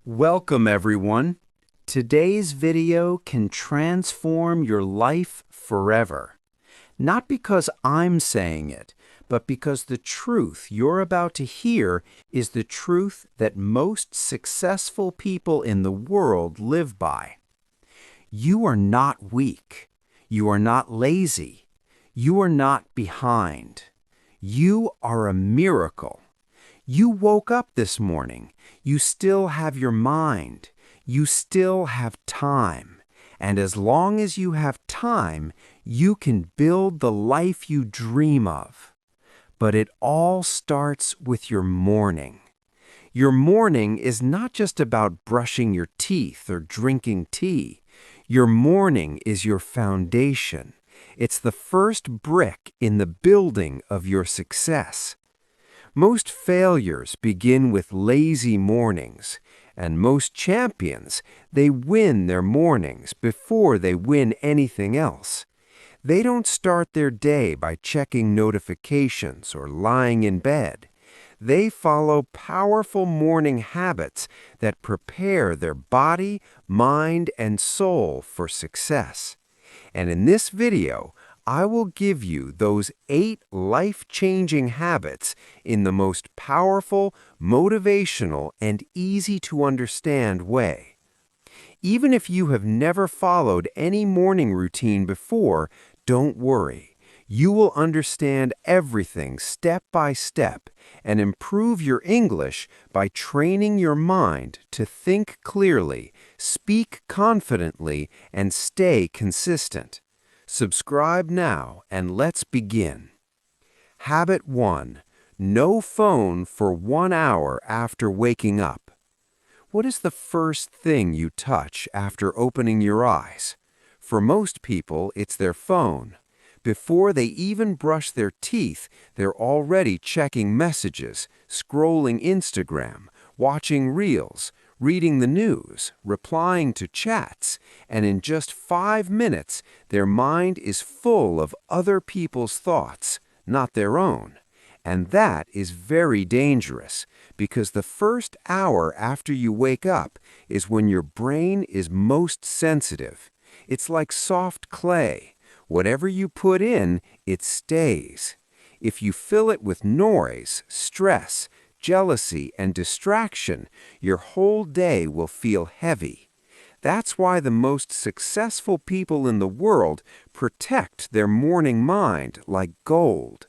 Welcome, everyone. Today's video can transform your life forever. Not because I'm saying it, but because the truth you're about to hear is the truth that most successful people in the world live by. You are not weak. You are not lazy. You are not behind. You are a miracle. You woke up this morning. You still have your mind. You still have time. And as long as you have time, you can build the life you dream of. But it all starts with your morning. Your morning is not just about brushing your teeth or drinking tea. Your morning is your foundation. It's the first brick in the building of your success. Most failures begin with lazy mornings, and most champions, they win their mornings before they win anything else. They don't start their day by checking notifications or lying in bed. They follow powerful morning habits that prepare their body, mind, and soul for success. And in this video, I will give you those 8 life-changing habits in the most powerful, motivational, and easy-to-understand way. Even if you have never followed any morning routine before, don't worry. You will understand everything step by step and improve your English by training your mind to think clearly, speak confidently, and stay consistent. Subscribe now and let's begin. Habit 1. No phone for 1 hour after waking up. What is the first thing you touch after opening your eyes? For most people, it's their phone. Before they even brush their teeth, they're already checking messages, scrolling Instagram, watching reels, reading the news, replying to chats, and in just 5 minutes, their mind is full of other people's thoughts, not their own. And that is very dangerous, because the first hour after you wake up is when your brain is most sensitive. It's like soft clay. Whatever you put in, it stays. If you fill it with noise, stress, jealousy, and distraction, your whole day will feel heavy. That's why the most successful people in the world protect their morning mind like gold.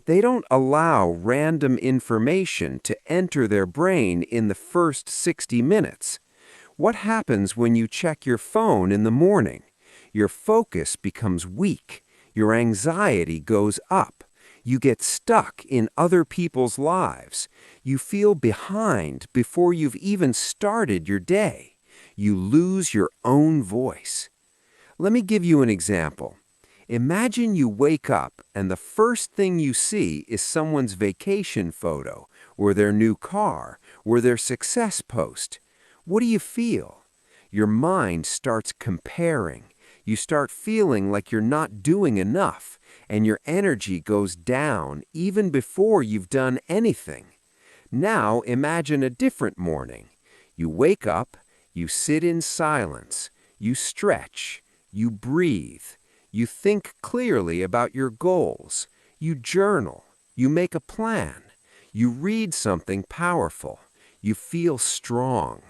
They don't allow random information to enter their brain in the first 60 minutes. What happens when you check your phone in the morning? Your focus becomes weak. Your anxiety goes up. You get stuck in other people's lives. You feel behind before you've even started your day. You lose your own voice. Let me give you an example. Imagine you wake up and the first thing you see is someone's vacation photo, or their new car, or their success post. What do you feel? Your mind starts comparing. You start feeling like you're not doing enough, and your energy goes down even before you've done anything. Now imagine a different morning. You wake up, you sit in silence, you stretch, you breathe, you think clearly about your goals, you journal, you make a plan, you read something powerful, you feel strong.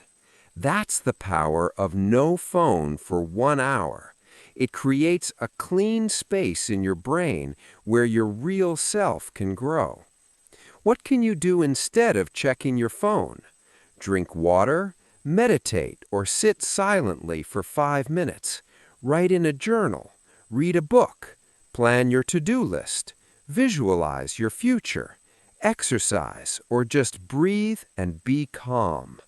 That's the power of no phone for 1 hour. It creates a clean space in your brain where your real self can grow. What can you do instead of checking your phone? Drink water, meditate, or sit silently for 5 minutes. Write in a journal, read a book, plan your to-do list, visualize your future, exercise, or just breathe and be calm.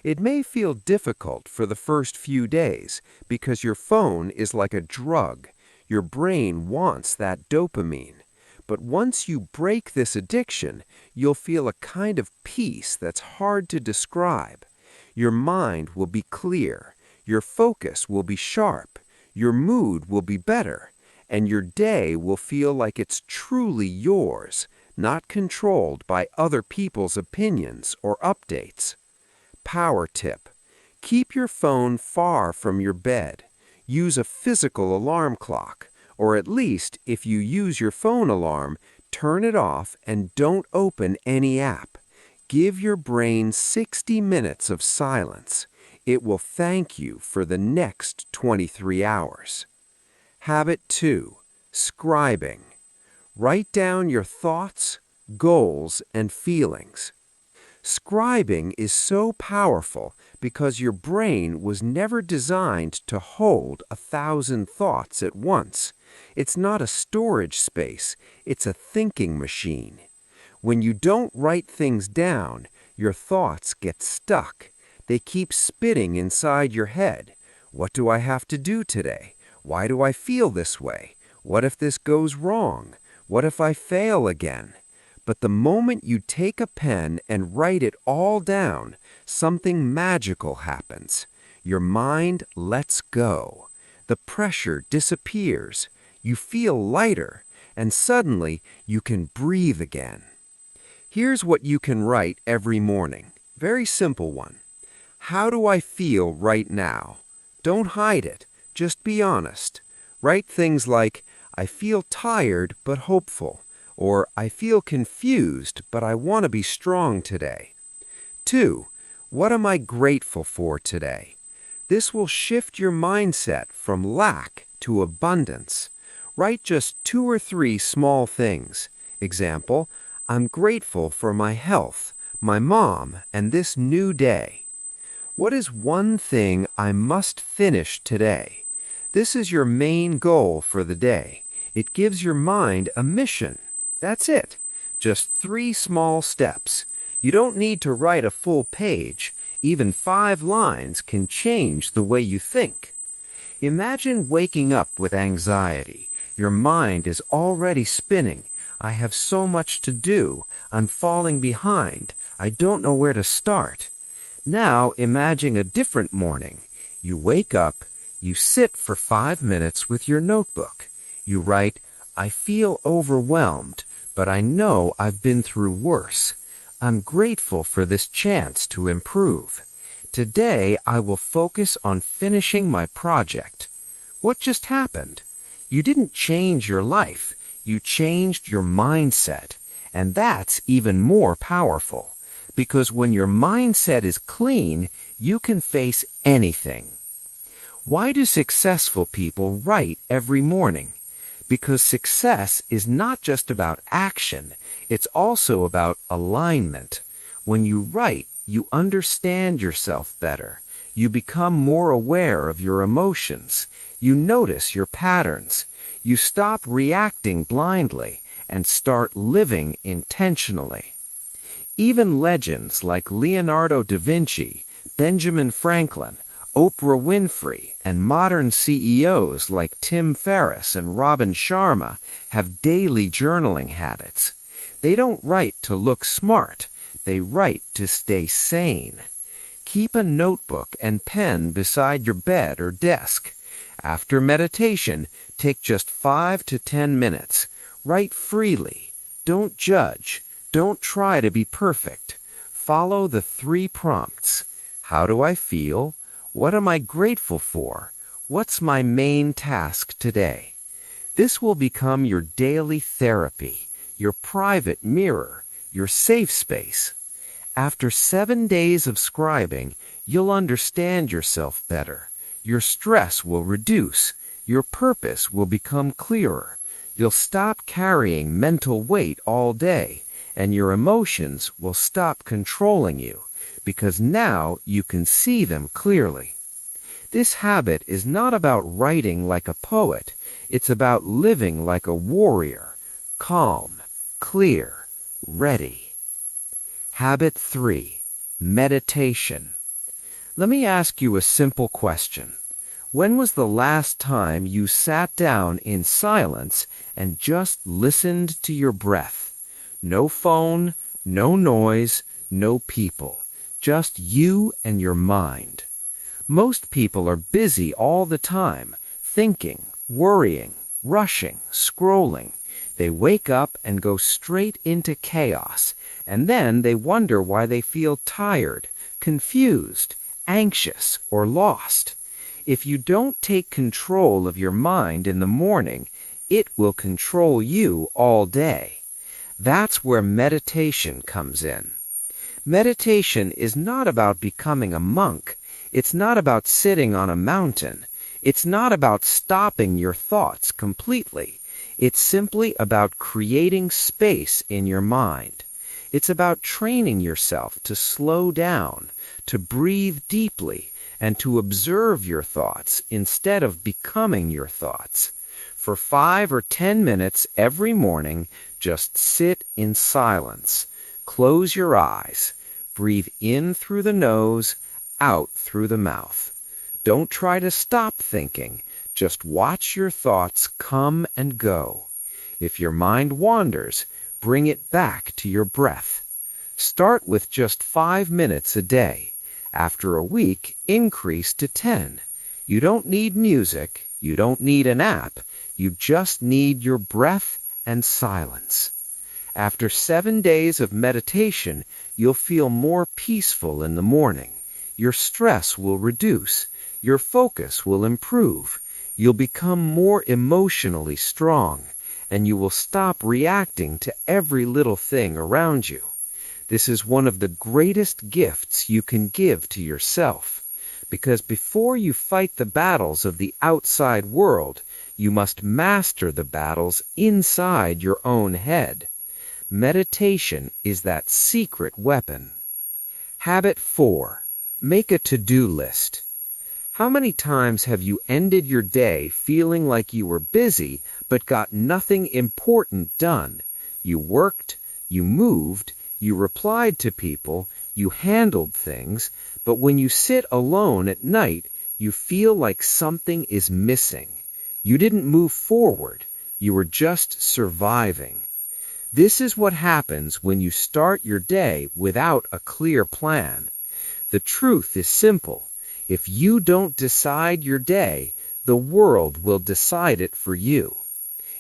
It may feel difficult for the first few days because your phone is like a drug. Your brain wants that dopamine. But once you break this addiction, you'll feel a kind of peace that's hard to describe. Your mind will be clear, your focus will be sharp, your mood will be better, and your day will feel like it's truly yours, not controlled by other people's opinions or updates. Power tip: Keep your phone far from your bed. Use a physical alarm clock, or at least, if you use your phone alarm, turn it off and don't open any app. Give your brain 60 minutes of silence. It will thank you for the next 23 hours. Habit 2. Scribing. Write down your thoughts, goals, and feelings. Scribing is so powerful because your brain was never designed to hold 1,000 thoughts at once. It's not a storage space, it's a thinking machine. When you don't write things down, your thoughts get stuck. They keep spitting inside your head. What do I have to do today? Why do I feel this way? What if this goes wrong? What if I fail again? But the moment you take a pen and write it all down, something magical happens. Your mind lets go. The pressure disappears. You feel lighter, and suddenly you can breathe again. Here's what you can write every morning. Very simple one. How do I feel right now? Don't hide it. Just be honest. Write things like, I feel tired but hopeful, or I feel confused but I want to be strong today. 2. What am I grateful for today? This will shift your mindset from lack to abundance. Write just 2 or 3 small things. Example, I'm grateful for my health, my mom, and this new day. What is one thing I must finish today? This is your main goal for the day. It gives your mind a mission. That's it. Just 3 small steps. You don't need to write a full page. Even 5 lines can change the way you think. Imagine waking up with anxiety. Your mind is already spinning. I have so much to do. I'm falling behind. I don't know where to start. Now imagine a different morning. You wake up. You sit for 5 minutes with your notebook. You write, I feel overwhelmed, but I know I've been through worse. I'm grateful for this chance to improve. Today I will focus on finishing my project. What just happened? You didn't change your life. You changed your mindset. And that's even more powerful. Because when your mindset is clean, you can face anything. Why do successful people write every morning? Because success is not just about action, it's also about alignment. When you write, you understand yourself better. You become more aware of your emotions. You notice your patterns. You stop reacting blindly and start living intentionally. Even legends like Leonardo da Vinci, Benjamin Franklin, Oprah Winfrey, and modern CEOs like Tim Ferriss and Robin Sharma have daily journaling habits. They don't write to look smart. They write to stay sane. Keep a notebook and pen beside your bed or desk. After meditation, take just 5 to 10 minutes. Write freely. Don't judge. Don't try to be perfect. Follow the 3 prompts. How do I feel? What am I grateful for? What's my main task today? This will become your daily therapy, your private mirror, your safe space. After 7 days of scribing, you'll understand yourself better. Your stress will reduce. Your purpose will become clearer. You'll stop carrying mental weight all day, and your emotions will stop controlling you, because now you can see them clearly. This habit is not about writing like a poet. It's about living like a warrior, calm, clear, ready. Habit 3. Meditation. Let me ask you a simple question. When was the last time you sat down in silence and just listened to your breath? No phone, no noise, no people. Just you and your mind. Most people are busy all the time, thinking, worrying, rushing, scrolling. They wake up and go straight into chaos, and then they wonder why they feel tired, confused, anxious, or lost. If you don't take control of your mind in the morning, it will control you all day. That's where meditation comes in. Meditation is not about becoming a monk. It's not about sitting on a mountain. It's not about stopping your thoughts completely. It's simply about creating space in your mind. It's about training yourself to slow down, to breathe deeply, and to observe your thoughts instead of becoming your thoughts. For 5 or 10 minutes every morning, just sit in silence. Close your eyes. Breathe in through the nose, out through the mouth. Don't try to stop thinking. Just watch your thoughts come and go. If your mind wanders, bring it back to your breath. Start with just 5 minutes a day. After a week, increase to 10. You don't need music. You don't need an app. You just need your breath and silence. After 7 days of meditation, you'll feel more peaceful in the morning. Your stress will reduce. Your focus will improve. You'll become more emotionally strong, and you will stop reacting to every little thing around you. This is one of the greatest gifts you can give to yourself, because before you fight the battles of the outside world, you must master the battles inside your own head. Meditation is that secret weapon. Habit 4. Make a to-do list. How many times have you ended your day feeling like you were busy but got nothing important done? You worked, you moved, you replied to people, you handled things, but when you sit alone at night, you feel like something is missing. You didn't move forward. You were just surviving. This is what happens when you start your day without a clear plan. The truth is simple. If you don't decide your day, the world will decide it for you.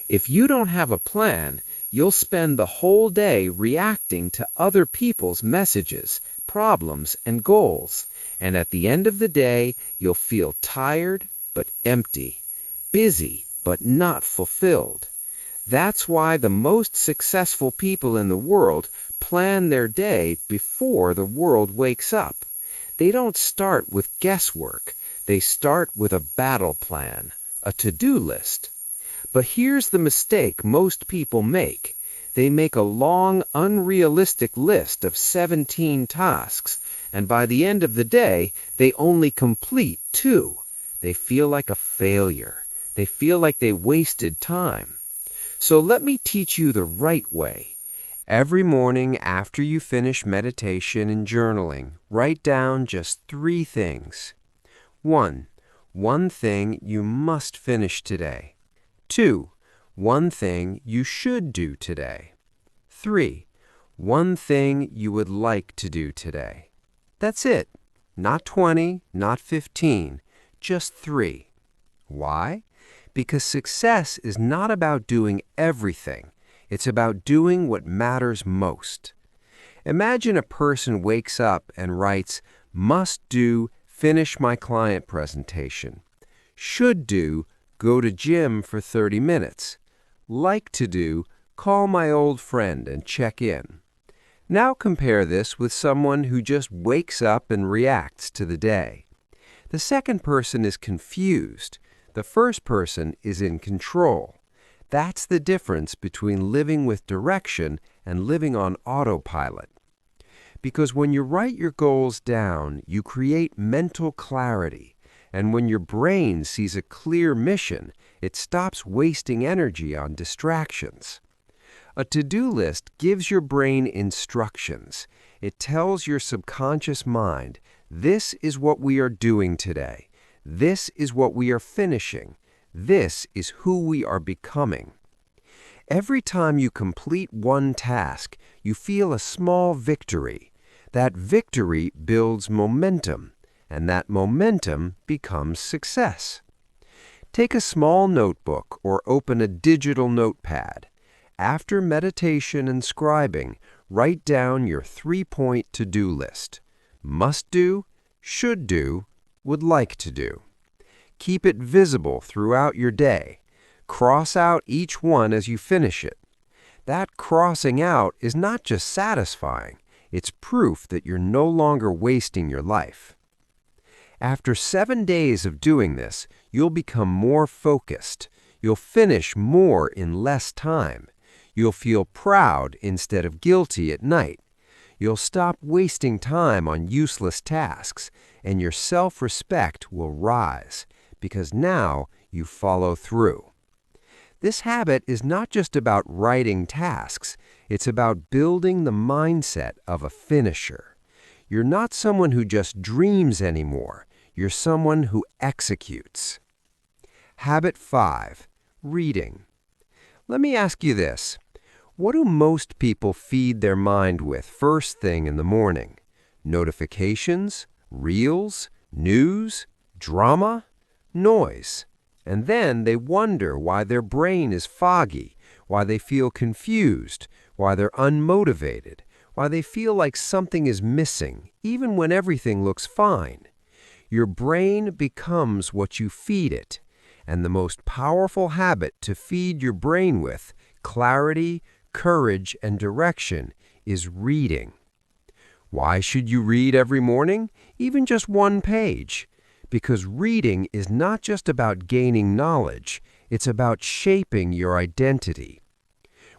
If you don't have a plan, you'll spend the whole day reacting to other people's messages, problems, and goals. And at the end of the day, you'll feel tired but empty, busy but not fulfilled. That's why the most successful people in the world plan their day before the world wakes up. They don't start with guesswork. They start with a battle plan, a to-do list. But here's the mistake most people make. They make a long, unrealistic list of 17 tasks, and by the end of the day, they only complete 2. They feel like a failure. They feel like they wasted time. So let me teach you the right way. Every morning after you finish meditation and journaling, write down just 3 things. 1. One thing you must finish today. 2. One thing you should do today. 3. One thing you would like to do today. That's it. Not 20, not 15, just 3. Why? Because success is not about doing everything. It's about doing what matters most. Imagine a person wakes up and writes, must do, finish my client presentation. Should do, go to gym for 30 minutes. Like to do, call my old friend and check in. Now compare this with someone who just wakes up and reacts to the day. The second person is confused. The first person is in control. That's the difference between living with direction and living on autopilot. Because when you write your goals down, you create mental clarity. And when your brain sees a clear mission, it stops wasting energy on distractions. A to-do list gives your brain instructions. It tells your subconscious mind, this is what we are doing today. This is what we are finishing. This is who we are becoming. Every time you complete one task, you feel a small victory. That victory builds momentum, and that momentum becomes success. Take a small notebook or open a digital notepad. After meditation and scribing, write down your 3-point to-do list. Must do, should do, would like to do. Keep it visible throughout your day. Cross out each one as you finish it. That crossing out is not just satisfying, it's proof that you're no longer wasting your life. After 7 days of doing this, you'll become more focused. You'll finish more in less time. You'll feel proud instead of guilty at night. You'll stop wasting time on useless tasks, and your self-respect will rise, because now you follow through. This habit is not just about writing tasks, it's about building the mindset of a finisher. You're not someone who just dreams anymore, you're someone who executes. Habit 5, reading. Let me ask you this. What do most people feed their mind with first thing in the morning? Notifications, reels, news, drama, noise. And then they wonder why their brain is foggy, why they feel confused, why they're unmotivated, why they feel like something is missing, even when everything looks fine. Your brain becomes what you feed it, and the most powerful habit to feed your brain with, clarity, courage, and direction, is reading. Why should you read every morning, even just one page? Because reading is not just about gaining knowledge, it's about shaping your identity.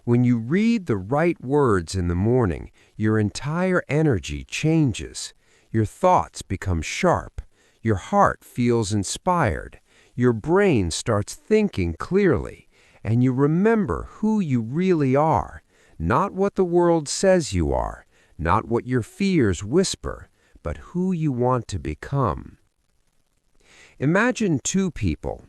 When you read the right words in the morning, your entire energy changes. Your thoughts become sharp. Your heart feels inspired. Your brain starts thinking clearly, and you remember who you really are, not what the world says you are, not what your fears whisper, but who you want to become. Imagine two people.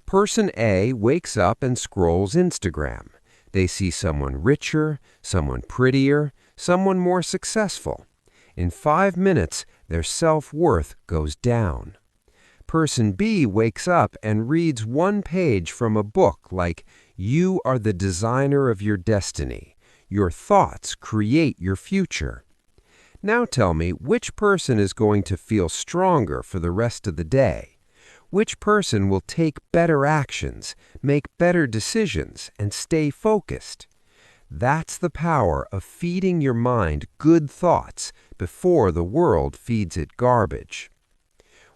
Person A wakes up and scrolls Instagram. They see someone richer, someone prettier, someone more successful. In 5 minutes, their self-worth goes down. Person B wakes up and reads one page from a book like, "You are the designer of your destiny. Your thoughts create your future." Now tell me, which person is going to feel stronger for the rest of the day? Which person will take better actions, make better decisions, and stay focused? That's the power of feeding your mind good thoughts before the world feeds it garbage.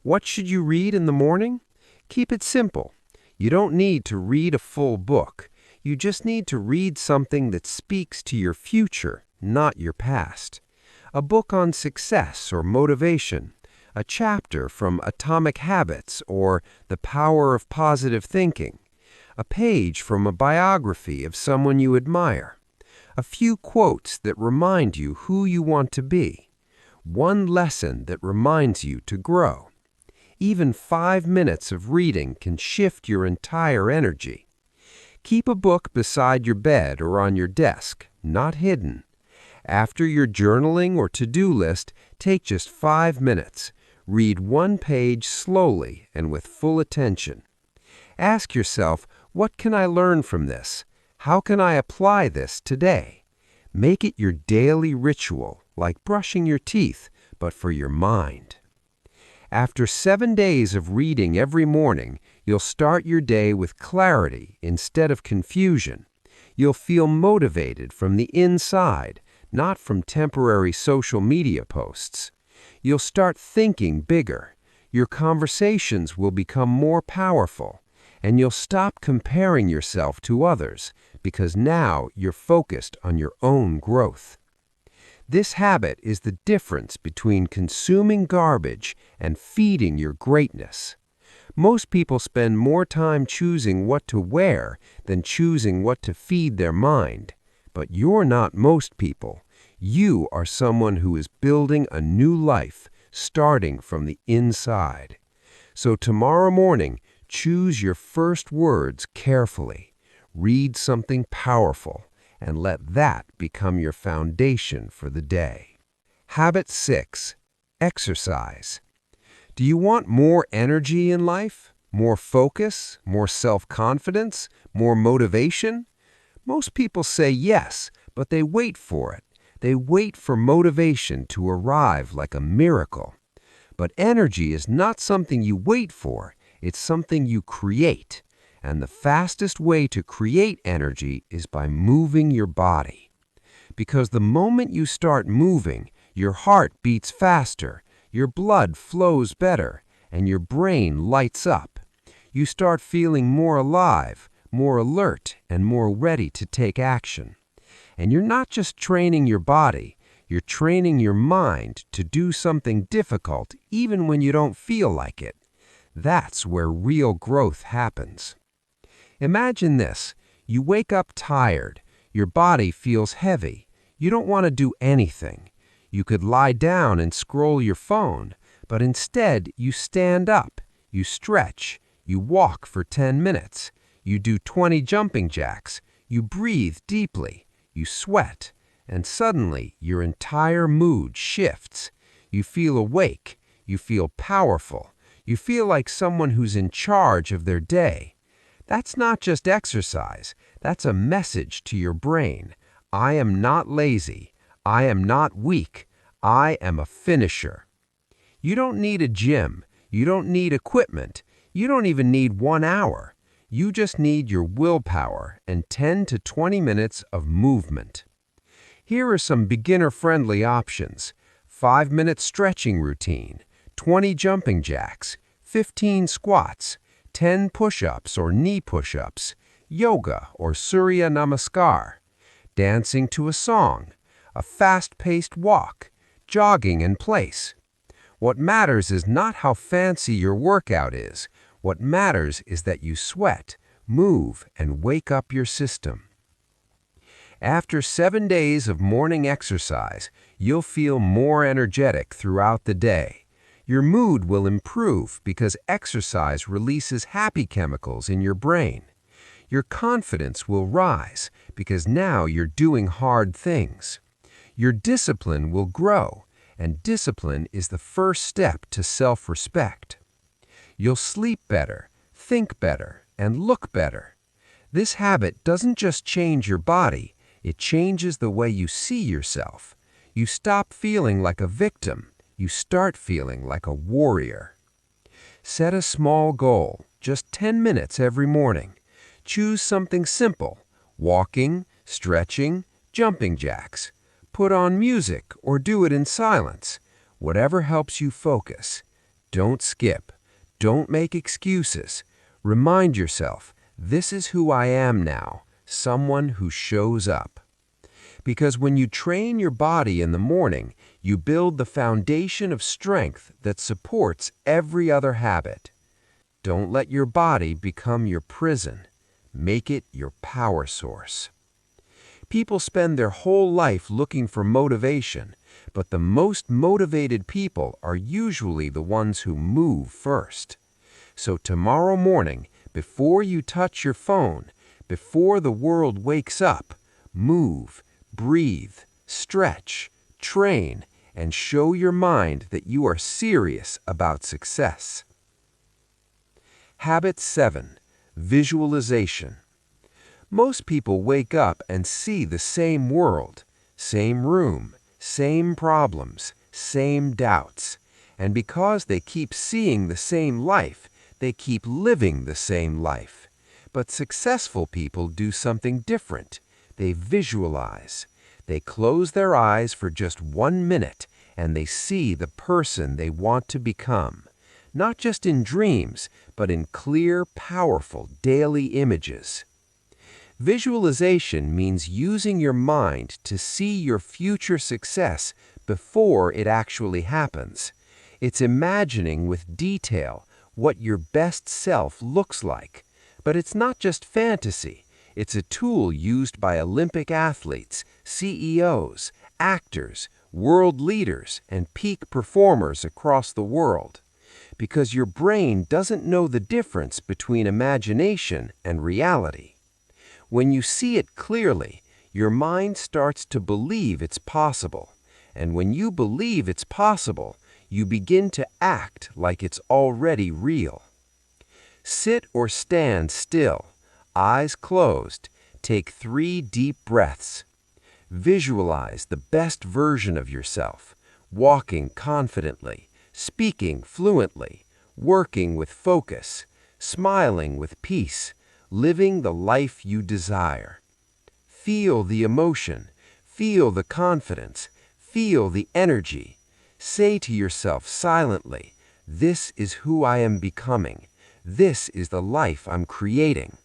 What should you read in the morning? Keep it simple. You don't need to read a full book. You just need to read something that speaks to your future, not your past. A book on success or motivation, a chapter from Atomic Habits or The Power of Positive Thinking, a page from a biography of someone you admire, a few quotes that remind you who you want to be, one lesson that reminds you to grow. Even 5 minutes of reading can shift your entire energy. Keep a book beside your bed or on your desk, not hidden. After your journaling or to-do list, take just 5 minutes. Read one page slowly and with full attention. Ask yourself, what can I learn from this? How can I apply this today? Make it your daily ritual, like brushing your teeth, but for your mind. After 7 days of reading every morning, you'll start your day with clarity instead of confusion. You'll feel motivated from the inside, not from temporary social media posts. You'll start thinking bigger. Your conversations will become more powerful, and you'll stop comparing yourself to others because now you're focused on your own growth. This habit is the difference between consuming garbage and feeding your greatness. Most people spend more time choosing what to wear than choosing what to feed their mind. But you're not most people. You are someone who is building a new life, starting from the inside. So tomorrow morning, choose your first words carefully. Read something powerful, and let that become your foundation for the day. Habit 6, exercise. Do you want more energy in life? More focus? More self-confidence? More motivation? Most people say yes, but they wait for it. They wait for motivation to arrive like a miracle. But energy is not something you wait for, it's something you create. And the fastest way to create energy is by moving your body. Because the moment you start moving, your heart beats faster, your blood flows better, and your brain lights up. You start feeling more alive, more alert, and more ready to take action. And you're not just training your body, you're training your mind to do something difficult even when you don't feel like it. That's where real growth happens. Imagine this. You wake up tired. Your body feels heavy. You don't want to do anything. You could lie down and scroll your phone, but instead you stand up, you stretch, you walk for 10 minutes, you do 20 jumping jacks, you breathe deeply, you sweat, and suddenly your entire mood shifts. You feel awake, you feel powerful, you feel like someone who's in charge of their day. That's not just exercise, that's a message to your brain. I am not lazy, I am not weak, I am a finisher. You don't need a gym, you don't need equipment, you don't even need 1 hour. You just need your willpower and 10 to 20 minutes of movement. Here are some beginner-friendly options: 5-minute stretching routine, 20 jumping jacks, 15 squats, 10 push-ups or knee push-ups, yoga or Surya Namaskar, dancing to a song, a fast-paced walk, jogging in place. What matters is not how fancy your workout is. What matters is that you sweat, move, and wake up your system. After 7 days of morning exercise, you'll feel more energetic throughout the day. Your mood will improve because exercise releases happy chemicals in your brain. Your confidence will rise because now you're doing hard things. Your discipline will grow, and discipline is the first step to self-respect. You'll sleep better, think better, and look better. This habit doesn't just change your body, it changes the way you see yourself. You stop feeling like a victim. You start feeling like a warrior. Set a small goal, just 10 minutes every morning. Choose something simple: walking, stretching, jumping jacks. Put on music or do it in silence. Whatever helps you focus. Don't skip. Don't make excuses. Remind yourself, this is who I am now, someone who shows up. Because when you train your body in the morning, you build the foundation of strength that supports every other habit. Don't let your body become your prison. Make it your power source. People spend their whole life looking for motivation, but the most motivated people are usually the ones who move first. So tomorrow morning, before you touch your phone, before the world wakes up, move, breathe, stretch, train, and show your mind that you are serious about success. Habit 7. Visualization. Most people wake up and see the same world, same room, same problems, same doubts. And because they keep seeing the same life, they keep living the same life. But successful people do something different. They visualize. They close their eyes for just 1 minute and they see the person they want to become. Not just in dreams, but in clear, powerful daily images. Visualization means using your mind to see your future success before it actually happens. It's imagining with detail what your best self looks like. But it's not just fantasy. It's a tool used by Olympic athletes, CEOs, actors, world leaders, and peak performers across the world. Because your brain doesn't know the difference between imagination and reality. When you see it clearly, your mind starts to believe it's possible. And when you believe it's possible, you begin to act like it's already real. Sit or stand still, eyes closed. Take 3 deep breaths. Visualize the best version of yourself, walking confidently, speaking fluently, working with focus, smiling with peace, living the life you desire. Feel the emotion, feel the confidence, feel the energy. Say to yourself silently, "This is who I am becoming. This is the life I'm creating."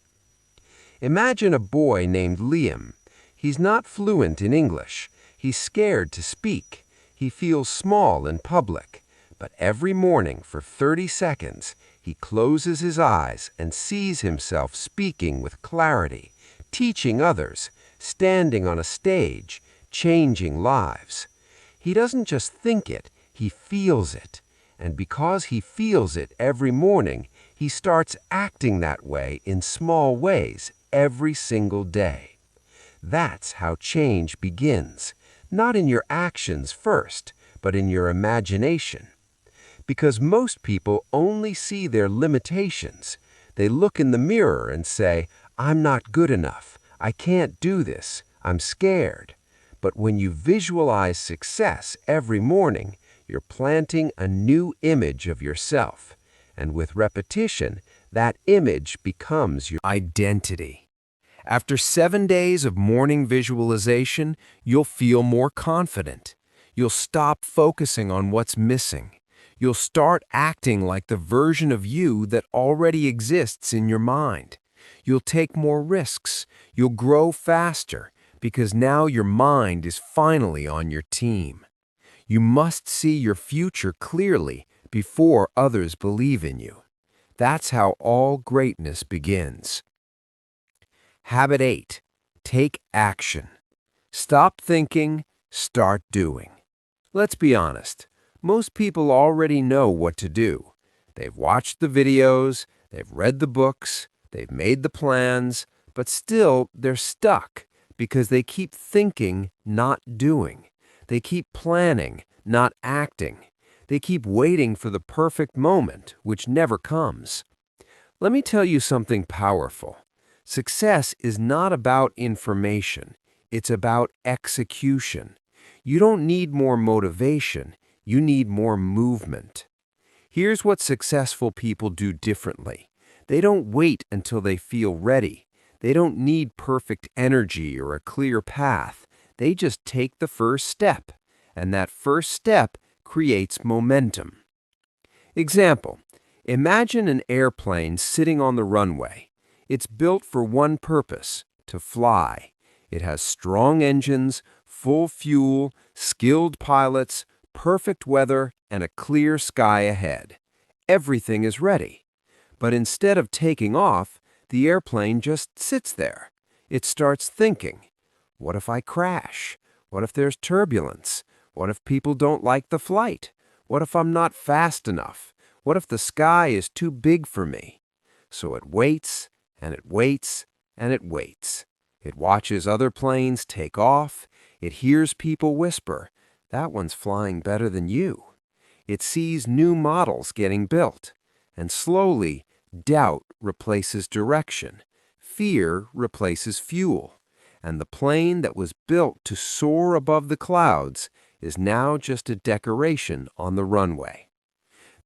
Imagine a boy named Liam. He's not fluent in English. He's scared to speak. He feels small in public. But every morning for 30 seconds, he closes his eyes and sees himself speaking with clarity, teaching others, standing on a stage, changing lives. He doesn't just think it, he feels it. And because he feels it every morning, he starts acting that way in small ways every single day. That's how change begins, not in your actions first, but in your imagination. Because most people only see their limitations. They look in the mirror and say, "I'm not good enough. I can't do this. I'm scared." But when you visualize success every morning, you're planting a new image of yourself. And with repetition, that image becomes your Identity. After 7 days of morning visualization, you'll feel more confident. You'll stop focusing on what's missing. You'll start acting like the version of you that already exists in your mind. You'll take more risks. You'll grow faster because now your mind is finally on your team. You must see your future clearly before others believe in you. That's how all greatness begins. Habit 8. Take action. Stop thinking, start doing. Let's be honest. Most people already know what to do. They've watched the videos, they've read the books, they've made the plans, but still they're stuck because they keep thinking, not doing. They keep planning, not acting. They keep waiting for the perfect moment, which never comes. Let me tell you something powerful. Success is not about information. It's about execution. You don't need more motivation. You need more movement. Here's what successful people do differently. They don't wait until they feel ready. They don't need perfect energy or a clear path. They just take the first step, and that first step creates momentum. Example, imagine an airplane sitting on the runway. It's built for one purpose, to fly. It has strong engines, full fuel, skilled pilots, perfect weather, and a clear sky ahead. Everything is ready. But instead of taking off, the airplane just sits there. It starts thinking, what if I crash? What if there's turbulence? What if people don't like the flight? What if I'm not fast enough? What if the sky is too big for me? So it waits, and it waits, and it waits. It watches other planes take off. It hears people whisper, "That one's flying better than you." It sees new models getting built. And slowly, doubt replaces direction. Fear replaces fuel. And the plane that was built to soar above the clouds is now just a decoration on the runway.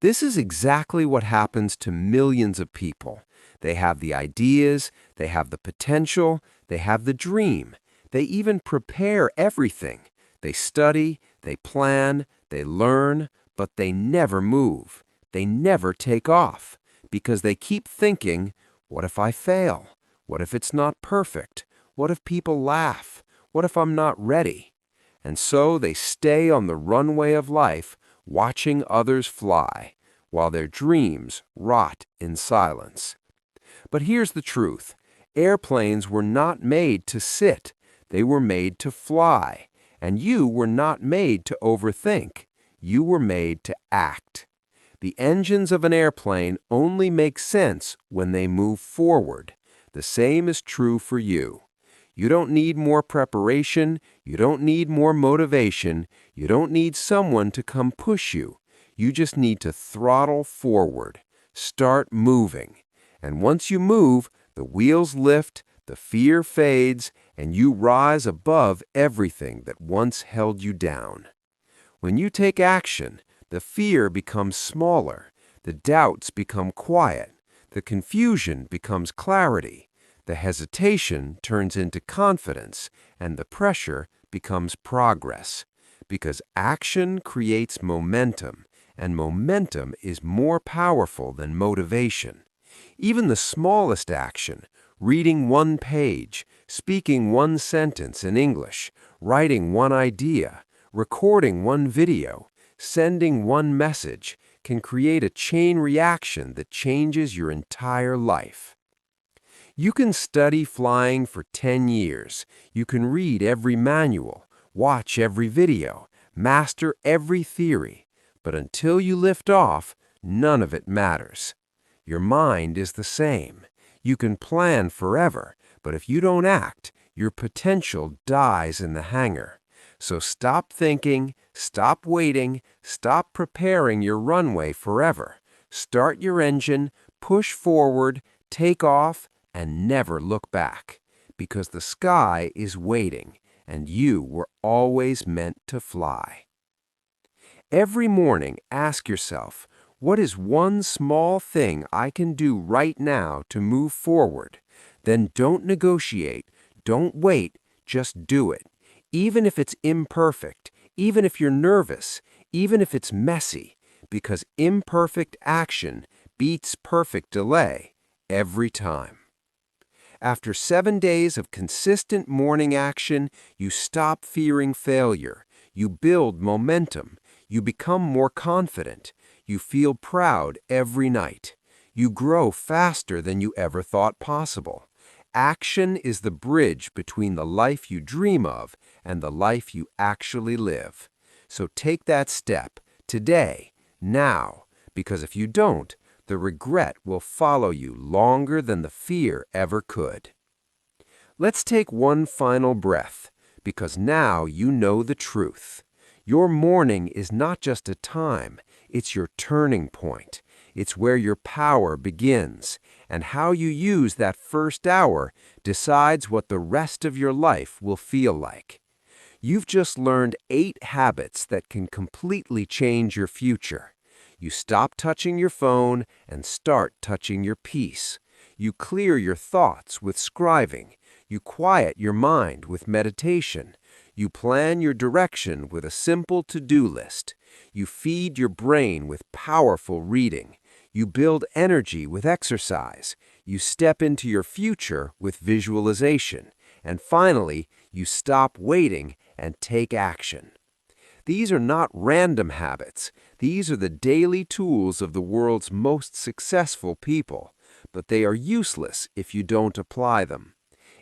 This is exactly what happens to millions of people. They have the ideas, they have the potential, they have the dream. They even prepare everything. They study, they plan, they learn, but they never move. They never take off because they keep thinking, what if I fail? What if it's not perfect? What if people laugh? What if I'm not ready? And so they stay on the runway of life, watching others fly, while their dreams rot in silence. But here's the truth. Airplanes were not made to sit. They were made to fly. And you were not made to overthink. You were made to act. The engines of an airplane only make sense when they move forward. The same is true for you. You don't need more preparation. You don't need more motivation. You don't need someone to come push you. You just need to throttle forward. Start moving. And once you move, the wheels lift, the fear fades, and you rise above everything that once held you down. When you take action, The fear becomes smaller, the doubts become quiet, the confusion becomes clarity, the hesitation turns into confidence, and the pressure becomes progress. Because action creates momentum, and momentum is more powerful than motivation. Even the smallest action, reading one page, speaking one sentence in English, writing one idea, recording one video, sending one message, can create a chain reaction that changes your entire life. You can study flying for 10 years. You can read every manual, watch every video, master every theory. But until you lift off, none of it matters. Your mind is the same. You can plan forever, but if you don't act, your potential dies in the hangar. So stop thinking, stop waiting, stop preparing your runway forever. Start your engine, push forward, take off, and never look back. Because the sky is waiting, and you were always meant to fly. Every morning, ask yourself, what is one small thing I can do right now to move forward? Then don't negotiate, don't wait, just do it. Even if it's imperfect, even if you're nervous, even if it's messy, because imperfect action beats perfect delay every time. After 7 days of consistent morning action, you stop fearing failure. You build momentum. You become more confident. You feel proud every night. You grow faster than you ever thought possible. Action is the bridge between the life you dream of and the life you actually live. So take that step today, now, because if you don't, the regret will follow you longer than the fear ever could. Let's take one final breath, because now you know the truth. Your morning is not just a time, it's your turning point. It's where your power begins, and how you use that first hour decides what the rest of your life will feel like. You've just learned 8 habits that can completely change your future. You stop touching your phone and start touching your peace. You clear your thoughts with scribing. You quiet your mind with meditation. You plan your direction with a simple to-do list. You feed your brain with powerful reading. You build energy with exercise. You step into your future with visualization. And finally, you stop waiting and take action. These are not random habits. These are the daily tools of the world's most successful people, but they are useless if you don't apply them.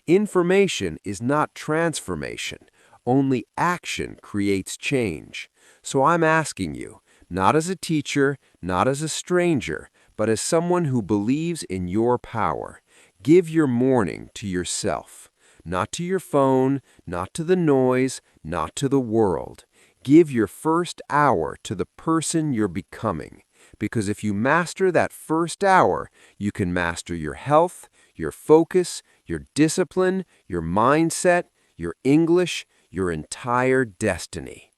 Information is not transformation. Only action creates change. So I'm asking you, not as a teacher, not as a stranger, but as someone who believes in your power. Give your morning to yourself, not to your phone, not to the noise, not to the world. Give your first hour to the person you're becoming, because if you master that first hour, you can master your health, your focus, your discipline, your mindset, your English, your entire destiny.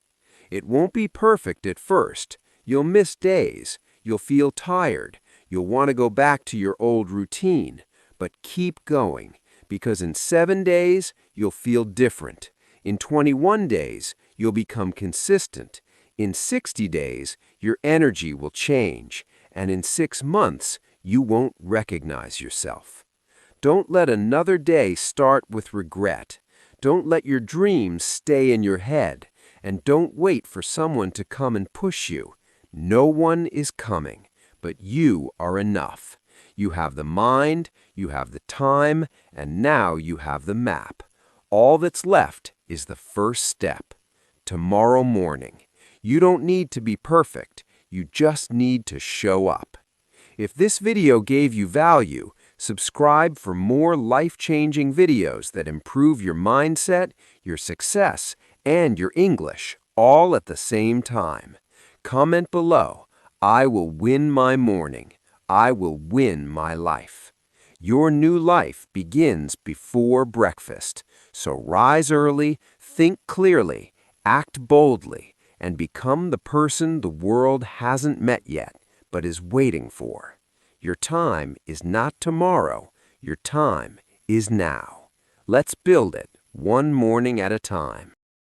It won't be perfect at first. You'll miss days. You'll feel tired. You'll want to go back to your old routine. But keep going, because in 7 days, you'll feel different. In 21 days, you'll become consistent. In 60 days, your energy will change. And in 6 months, you won't recognize yourself. Don't let another day start with regret. Don't let your dreams stay in your head. And don't wait for someone to come and push you. No one is coming, but you are enough. You have the mind, you have the time, and now you have the map. All that's left is the first step. Tomorrow morning. You don't need to be perfect. You just need to show up. If this video gave you value, subscribe for more life-changing videos that improve your mindset, your success, and your English, all at the same time. Comment below, I will win my morning. I will win my life. Your new life begins before breakfast. So rise early, think clearly, act boldly, and become the person the world hasn't met yet, but is waiting for. Your time is not tomorrow. Your time is now. Let's build it one morning at a time.